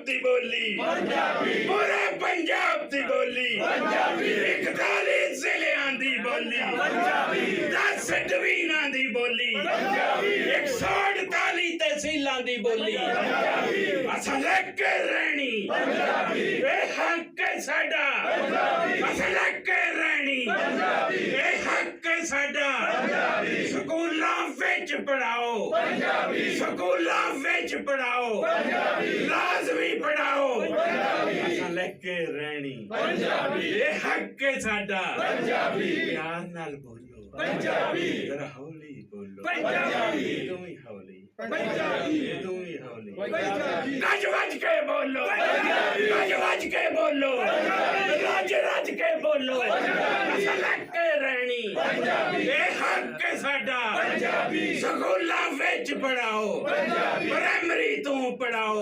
दी बोली पूरे पंजाब दी बोली 41 जिलियां दी बोली 10 डिवीजनां दी बोली 148 तहसीलां दी बोली असां लेके रहनी ए हक है साडा असां लेके रहनी ए हक है साडा स्कूलां विच पढ़ाओ स्कूलां विच पढ़ाओ लाजमी पढ़ाओ असां लेके रहनी ये हक है साडा प्यार नाल बोलो जरा हौली बोलो तुम ही हौली तुम ही हौली गज वज के बोलो गज वज के बोलो रज रज के बोलो असां लेके रहनी ये हक है साडा स्कूलां विच पढ़ाओ प्राइमरी तू पढ़ाओ